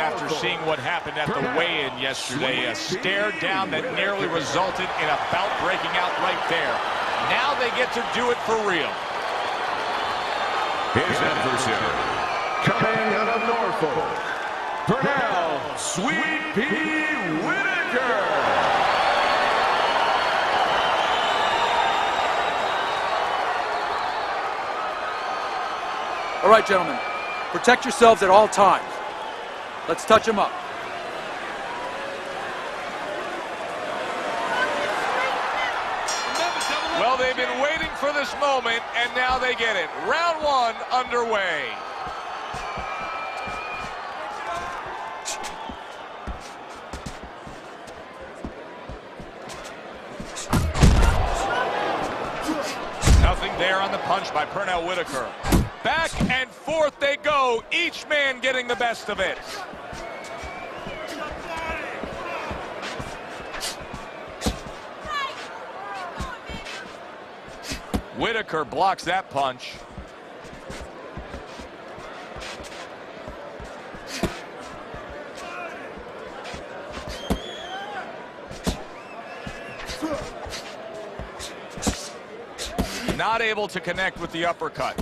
after seeing what happened at the weigh-in yesterday. A stare down that nearly resulted in a bout breaking out right there. Now they get to do it for real. His adversary, coming out of Norfolk, Purnell Sweet Pea Whitaker. All right, gentlemen, protect yourselves at all times. Let's touch them up. Well, they've been waiting for this moment, and now they get it. Round one underway. Nothing there on the punch by Purnell Whitaker. Back and forth they go, each man getting the best of it. Whitaker blocks that punch. Not able to connect with the uppercut.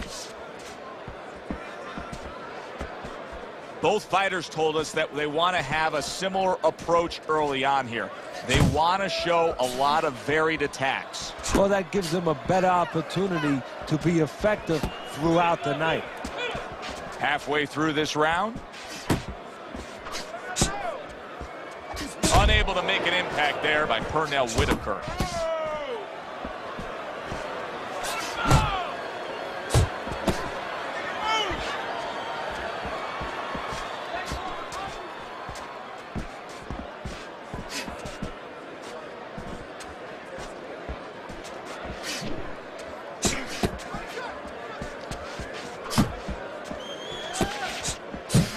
Both fighters told us that they want to have a similar approach early on here. They want to show a lot of varied attacks. Well, that gives them a better opportunity to be effective throughout the night. Halfway through this round. Unable to make an impact there by Purnell Whitaker.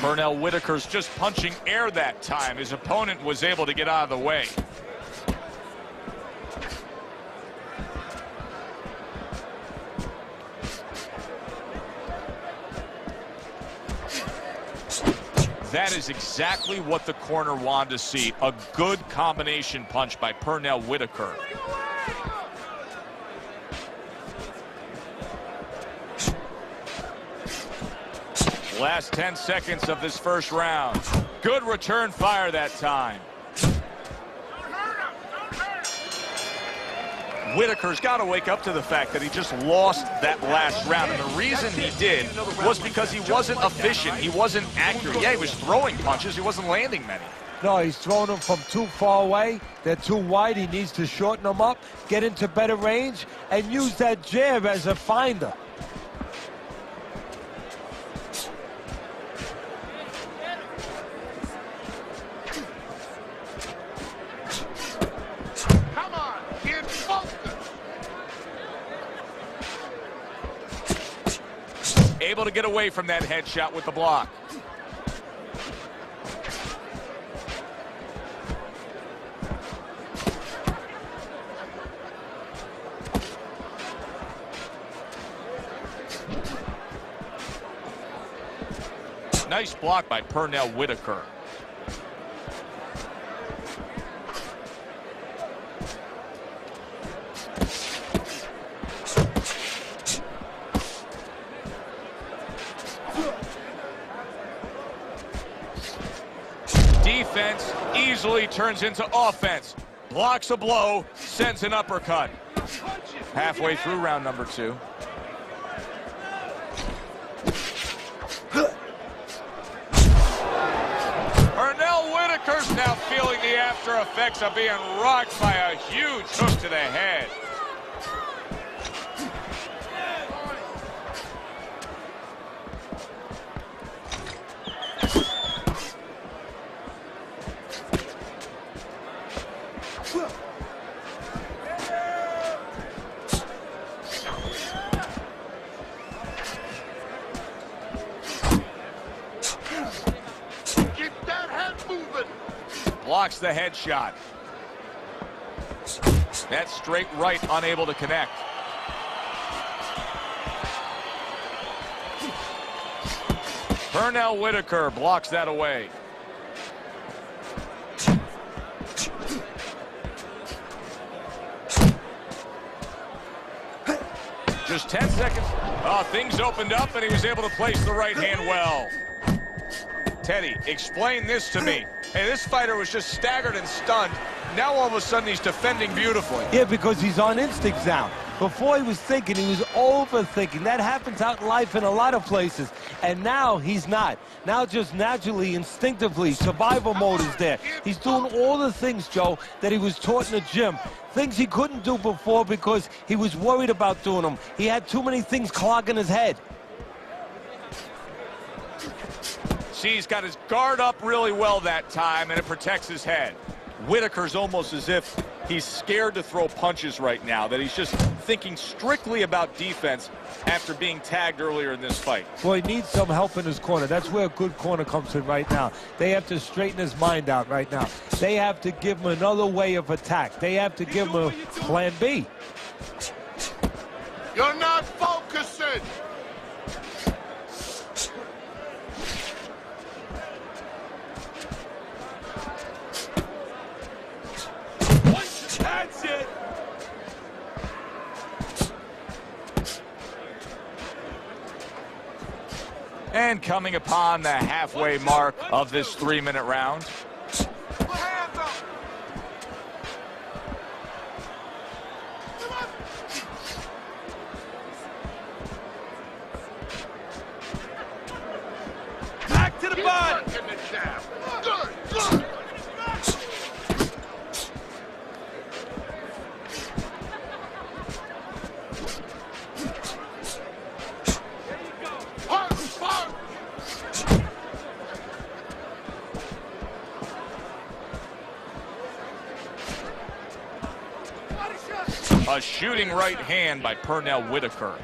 Purnell Whitaker's just punching air that time. His opponent was able to get out of the way. That is exactly what the corner wanted to see. A good combination punch by Purnell Whitaker. Last 10 seconds of this first round. Good return fire that time. Whitaker's got to wake up to the fact that he just lost that last round. And the reason he did was because he wasn't efficient. He wasn't accurate. Yeah, he was throwing punches. He wasn't landing many. No, he's throwing them from too far away. They're too wide. He needs to shorten them up, get into better range, and use that jab as a finder. Able to get away from that headshot with the block. Nice block by Purnell Whitaker. Defense easily turns into offense. Blocks a blow, sends an uppercut. Halfway through round number two. Purnell Whitaker's now feeling the after effects of being rocked by a huge hook to the head. Blocks the headshot. That straight right, unable to connect. Purnell Whitaker blocks that away. Just 10 seconds. Oh, things opened up, and he was able to place the right hand well. Teddy, explain this to me. Hey, this fighter was just staggered and stunned. Now all of a sudden he's defending beautifully. Yeah, because he's on instinct now. Before he was thinking, he was overthinking. That happens out in life in a lot of places. And now he's not. Now just naturally, instinctively, survival mode is there. He's doing all the things, Joe, that he was taught in the gym. Things he couldn't do before because he was worried about doing them. He had too many things clogging his head. See, he's got his guard up really well that time, and it protects his head. Whitaker's almost as if he's scared to throw punches right now, that he's just thinking strictly about defense after being tagged earlier in this fight. Well, he needs some help in his corner. That's where a good corner comes in right now. They have to straighten his mind out right now. They have to give him another way of attack. They have to give him a plan B. You're not focusing. That's it. And coming upon the halfway mark of this 3-minute round. Back to the body. A shooting right hand by Pernell Whitaker.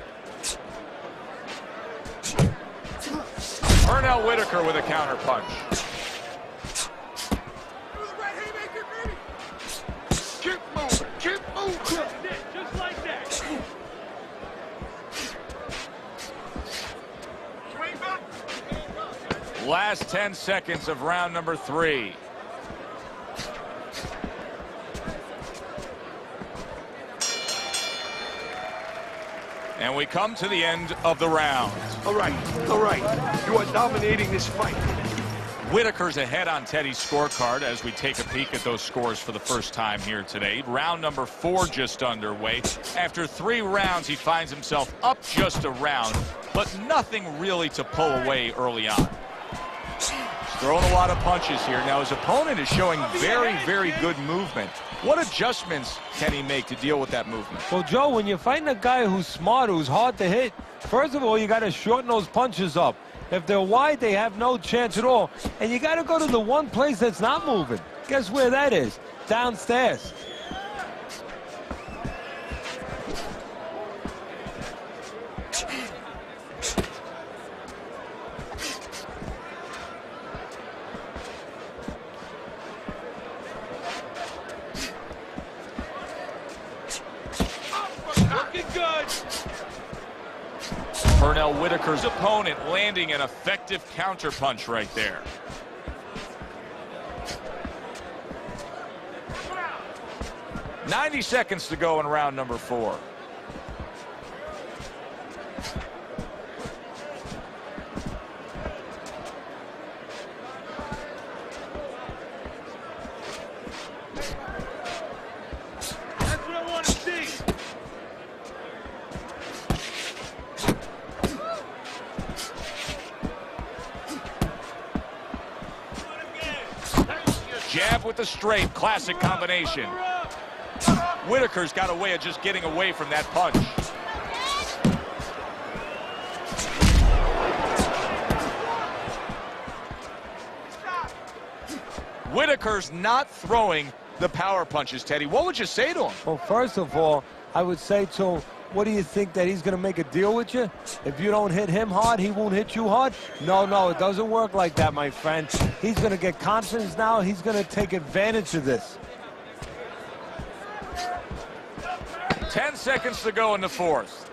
Pernell Whitaker with a counter punch. Keep moving. Keep moving. Just like that. Last 10 seconds of round number 3. And we come to the end of the round. All right. You are dominating this fight. Whitaker's ahead on Teddy's scorecard as we take a peek at those scores for the first time here today. Round number 4 just underway. After 3 rounds, he finds himself up just a round, but nothing really to pull away early on. He's throwing a lot of punches here. Now his opponent is showing very, very good movement. What adjustments can he make to deal with that movement? Well, Joe, when you're fighting a guy who's smart, who's hard to hit, first of all, you got to shorten those punches up. If they're wide, they have no chance at all. And you got to go to the one place that's not moving. Guess where that is? Downstairs. Pernell Whitaker's opponent landing an effective counterpunch right there. "90 seconds to go in round number 4. That's what I want to see. Jab with the straight, classic combination. Whitaker's got a way of just getting away from that punch. Whitaker's not throwing the power punches, Teddy. What would you say to him? Well, first of all, I would say to him, what do you think, that he's going to make a deal with you? If you don't hit him hard, he won't hit you hard? No, it doesn't work like that, my friend. He's going to get confidence now. He's going to take advantage of this. 10 seconds to go in the 4th.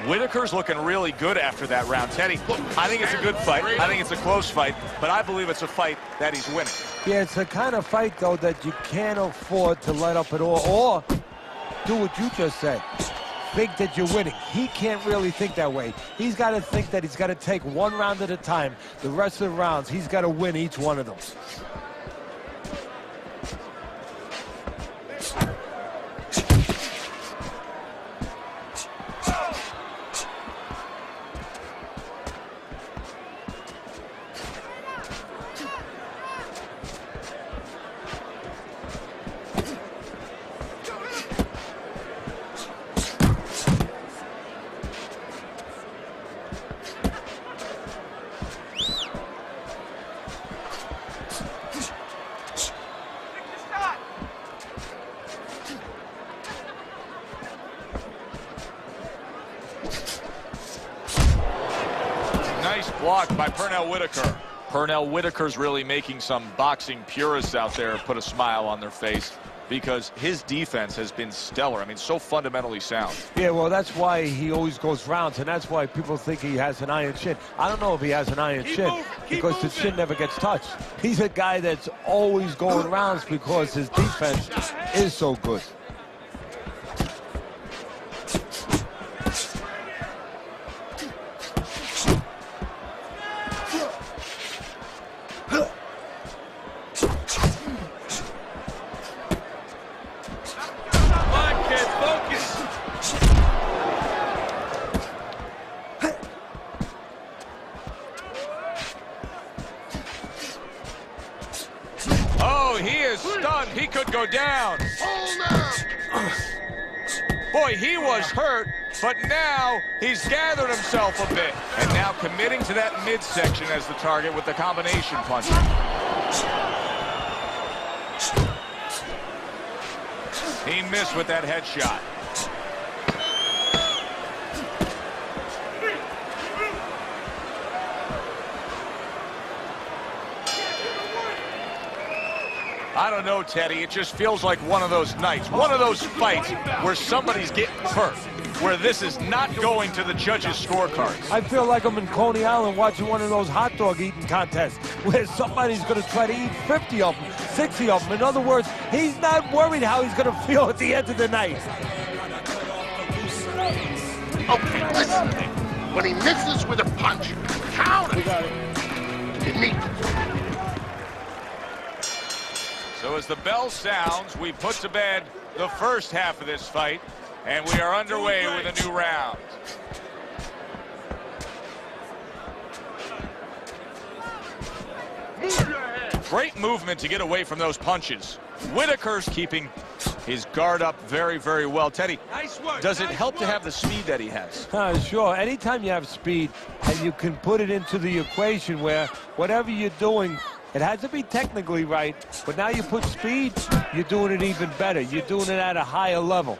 Whitaker's looking really good after that round. Teddy, I think it's a good fight. I think it's a close fight, but I believe it's a fight that he's winning. Yeah, it's the kind of fight, though, that you can't afford to let up at all, or do what you just said. Think that you're winning. He can't really think that way. He's got to think that he's got to take one round at a time. The rest of the rounds, he's got to win each one of them. Nice block by Pernell Whitaker. Pernell Whitaker's really making some boxing purists out there put a smile on their face because his defense has been stellar. I mean, so fundamentally sound. Yeah, well, that's why he always goes rounds, and that's why people think he has an iron chin. I don't know if he has an iron chin because the chin never gets touched. He's a guy that's always going rounds because his defense is so good. He is stunned. He could go down. Boy, he was hurt, but now he's gathered himself a bit. And now committing to that midsection as the target with the combination punch. He missed with that headshot. I don't know, Teddy. It just feels like one of those nights, one of those fights where somebody's getting hurt, where this is not going to the judges' scorecards. I feel like I'm in Coney Island watching one of those hot dog eating contests where somebody's going to try to eat 50 of them, 60 of them. In other words, he's not worried how he's going to feel at the end of the night. Okay, listen. When he misses with a punch, counter. Didn't he? So as the bell sounds, we put to bed the first half of this fight, and we are underway with a new round. Great movement to get away from those punches. Whitaker's keeping his guard up very, very well. Teddy, does it help to have the speed that he has? Sure. Anytime you have speed and you can put it into the equation where whatever you're doing, it has to be technically right, but now you put speed, you're doing it even better. You're doing it at a higher level.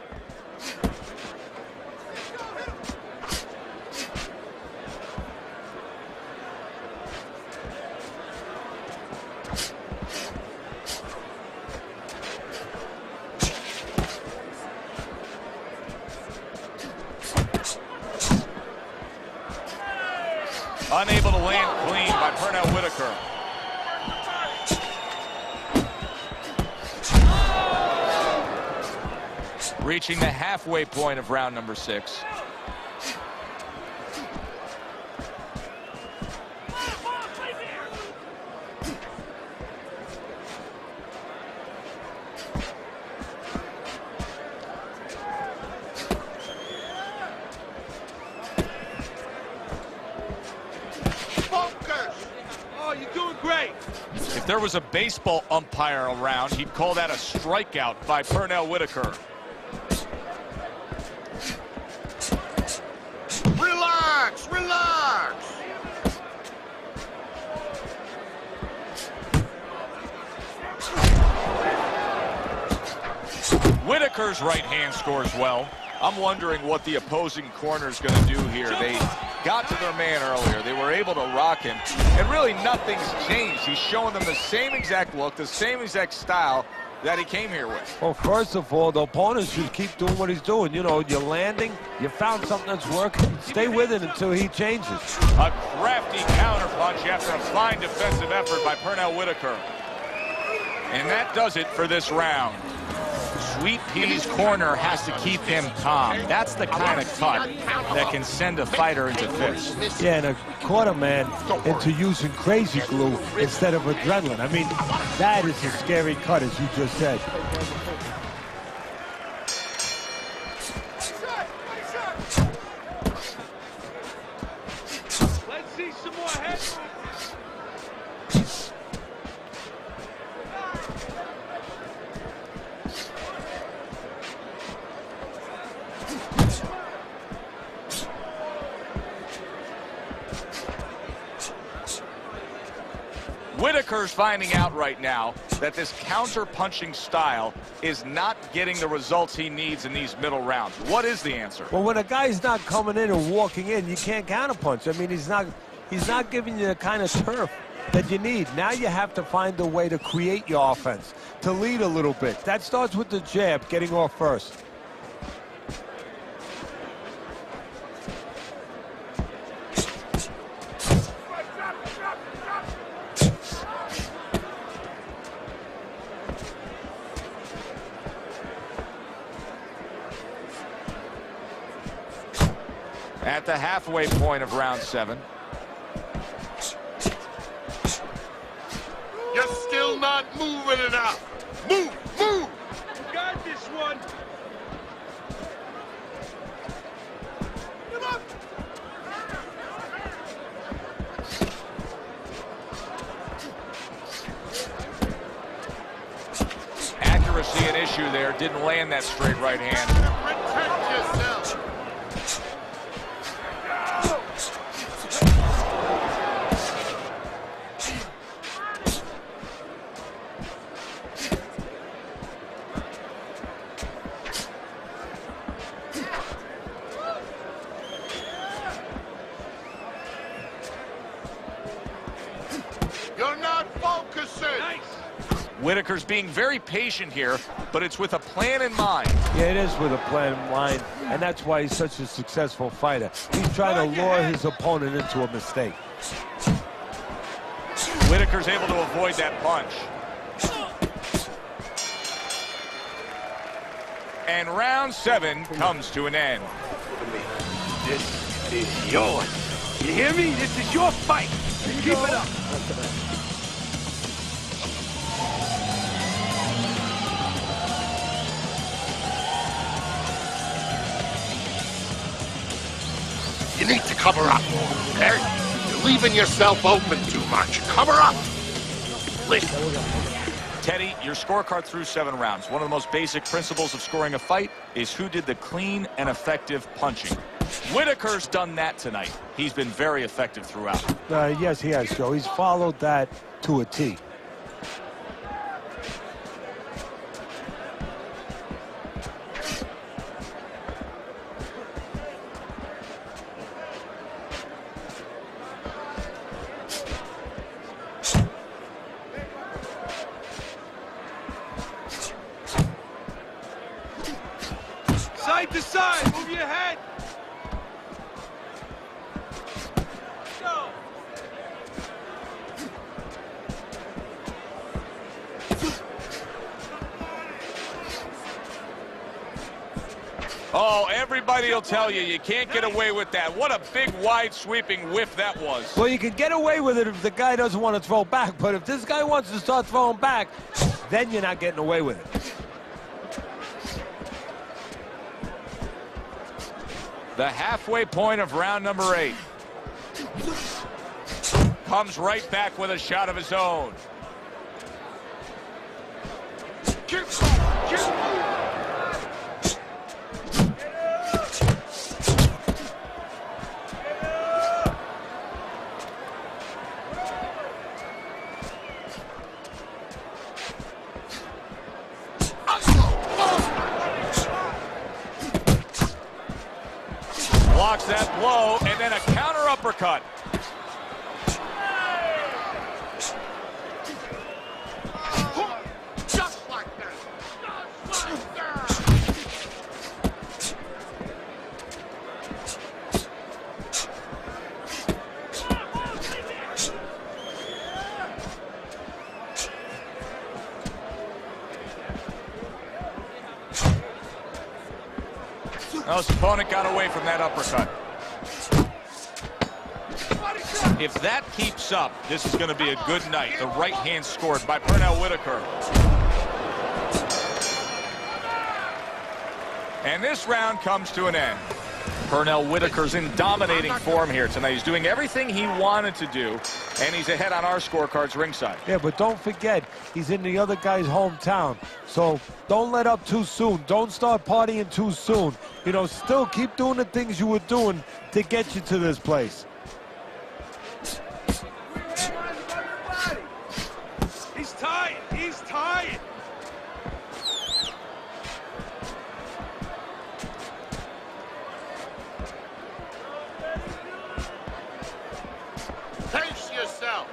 Unable to land clean by Pernell Whitaker. Reaching the halfway point of round number 6. Oh, you're doing great. If there was a baseball umpire around, he'd call that a strikeout by Pernell Whitaker. Relax, relax. Whitaker's right hand scores well. I'm wondering what the opposing corner's going to do here. They got to their man earlier. They were able to rock him, and really nothing's changed. He's showing them the same exact look, the same exact style that he came here with. Well, first of all, the opponent should keep doing what he's doing. You know, you're landing, you found something that's working, stay with it until he changes. A crafty counterpunch after a fine defensive effort by Pernell Whitaker. And that does it for this round. Sweet Pea's corner has to keep him calm. That's the kind of cut that can send a fighter into fits. Yeah, and a quarter man into using crazy glue instead of adrenaline. I mean, that is a scary cut, as you just said. Let's see some more headroom. Whitaker's finding out right now that this counter-punching style is not getting the results he needs in these middle rounds. What is the answer? Well, when a guy's not coming in and walking in, you can't counterpunch. I mean, he's not giving you the kind of turf that you need. Now you have to find a way to create your offense, to lead a little bit. That starts with the jab, getting off first. At the halfway point of round 7. You're still not moving enough. Move, move. You got this one. Come on. Accuracy an issue there. Didn't land that straight right hand. Protect yourself. You're not focusing. Nice. Whitaker's being very patient here, but it's with a plan in mind. Yeah, it is with a plan in mind, and that's why he's such a successful fighter. He's trying to lure his opponent into a mistake. Whitaker's able to avoid that punch. And round 7 comes to an end. This is yours. You hear me? This is your fight. Keep it up. You need to cover up, okay? You're leaving yourself open too much. Cover up. Listen. Teddy, your scorecard through 7 rounds. One of the most basic principles of scoring a fight is who did the clean and effective punching. Whitaker's done that tonight. He's been very effective throughout. Yes, he has, Joe. He's followed that to a T. Side to side. Move your head. Go. Oh, everybody will tell you, you can't get away with that. What a big, wide, sweeping whiff that was. Well, you can get away with it if the guy doesn't want to throw back, but if this guy wants to start throwing back, then you're not getting away with it. The halfway point of round number 8. Comes right back with a shot of his own. Blocks that blow, and then a counter uppercut. Just like that. Just like that. Well, his opponent got away from that uppercut. If that keeps up, this is going to be a good night. The right hand scored by Pernell Whitaker. And this round comes to an end. Pernell Whitaker's in dominating form here tonight. He's doing everything he wanted to do, and he's ahead on our scorecards ringside. Yeah, but don't forget, he's in the other guy's hometown. So don't let up too soon. Don't start partying too soon. You know, still keep doing the things you were doing to get you to this place. He's tired. He's tired. Pace yourself.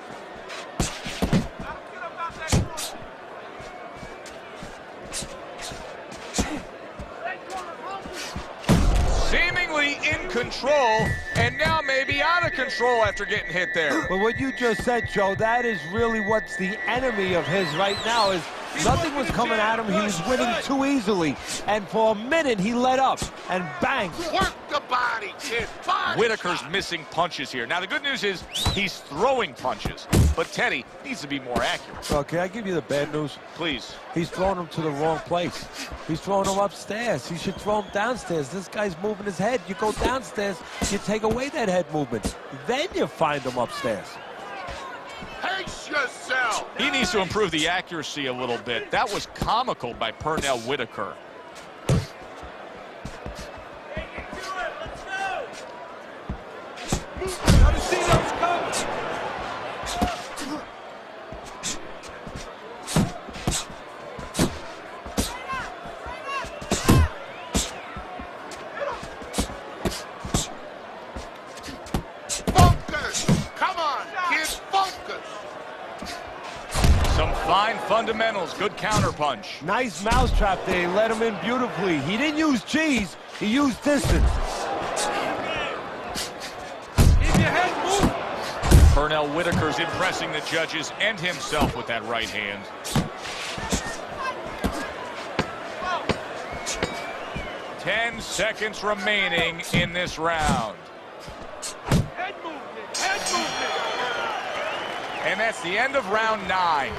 Seemingly in control, and now maybe out of control after getting hit there. But what you just said, Joe, that is really what's the enemy of his right now is nothing was coming at him. He was winning too easily. And for a minute, he let up. And bang. Work the body, kid. Body Whitaker's shot. missing punches here. Now, the good news is he's throwing punches, but Teddy needs to be more accurate. So, can I give you the bad news? Please. He's throwing him to the wrong place. He's throwing him upstairs. He should throw him downstairs. This guy's moving his head. You go downstairs, you take away that head movement. Then you find him upstairs. Pace yourself. He needs to improve the accuracy a little bit. That was comical by Pernell Whitaker. Gotta see those coming. Focus. Come on, kid. Focus. Some fine fundamentals. Good counterpunch. Nice mousetrap there. He let him in beautifully. He didn't use cheese. He used distance. Keep your head moving. Pernell Whitaker's impressing the judges and himself with that right hand. Ten seconds remaining in this round. Head movement. Head movement. And that's the end of round 9.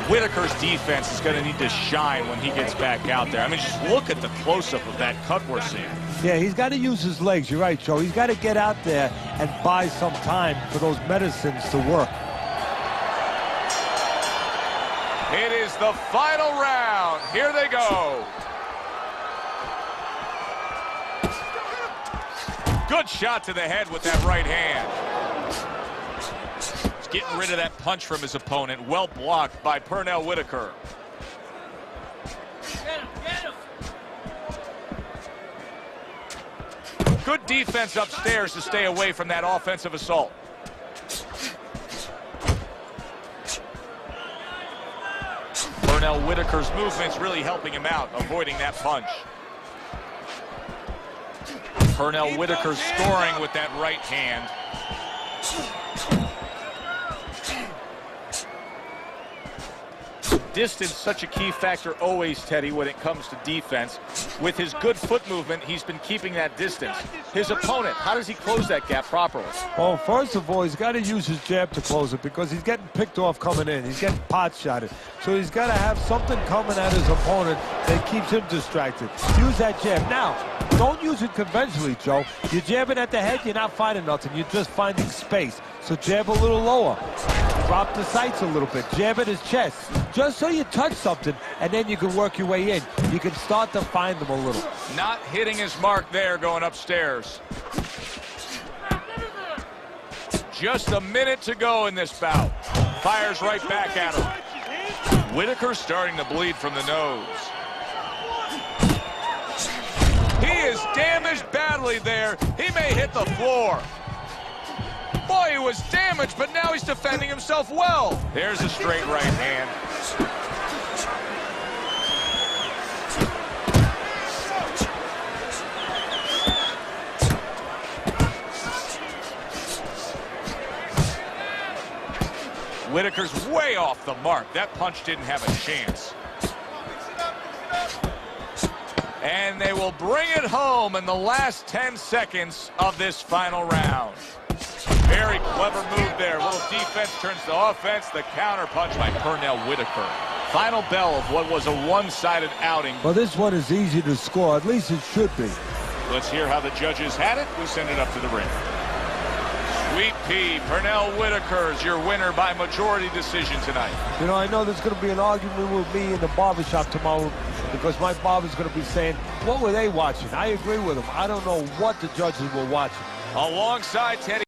Whitaker's defense is going to need to shine when he gets back out there. I mean, just look at the close-up of that cut we're seeing. Yeah, he's got to use his legs. You're right, Joe. He's got to get out there and buy some time for those medicines to work. It is the final round. Here they go. Good shot to the head with that right hand. He's getting rid of that punch from his opponent. Well blocked by Pernell Whitaker. Good defense upstairs to stay away from that offensive assault. Pernell Whitaker's movement's really helping him out, avoiding that punch. Pernell Whitaker scoring with that right hand. Distance, such a key factor always, Teddy, when it comes to defense. With his good foot movement, he's been keeping that distance. His opponent, how does he close that gap properly? Well, first of all, he's got to use his jab to close it because he's getting picked off coming in. He's getting pot shotted. So he's got to have something coming at his opponent that keeps him distracted. Use that jab. Now, don't use it conventionally, Joe. You're jabbing at the head, you're not finding nothing. You're just finding space. So jab a little lower. Drop the sights a little bit. Jab at his chest. Just so you touch something, and then you can work your way in. You can start to find them a little. Not hitting his mark there, going upstairs. Just a minute to go in this bout. Fires right back at him. Whitaker starting to bleed from the nose. He is damaged badly there. He may hit the floor. Boy, he was damaged, but now he's defending himself well. There's a straight right hand. Whitaker's way off the mark. That punch didn't have a chance. And they will bring it home in the last 10 seconds of this final round. Very clever move there. Little defense turns to offense. The counter punch by Pernell Whitaker. Final bell of what was a one-sided outing. Well, this one is easy to score. At least it should be. Let's hear how the judges had it. We send it up to the ring. Sweet Pea, Pernell Whitaker's your winner by majority decision tonight. You know, I know there's going to be an argument with me in the barbershop tomorrow because my barber's going to be saying, what were they watching? I agree with him. I don't know what the judges were watching. Alongside Teddy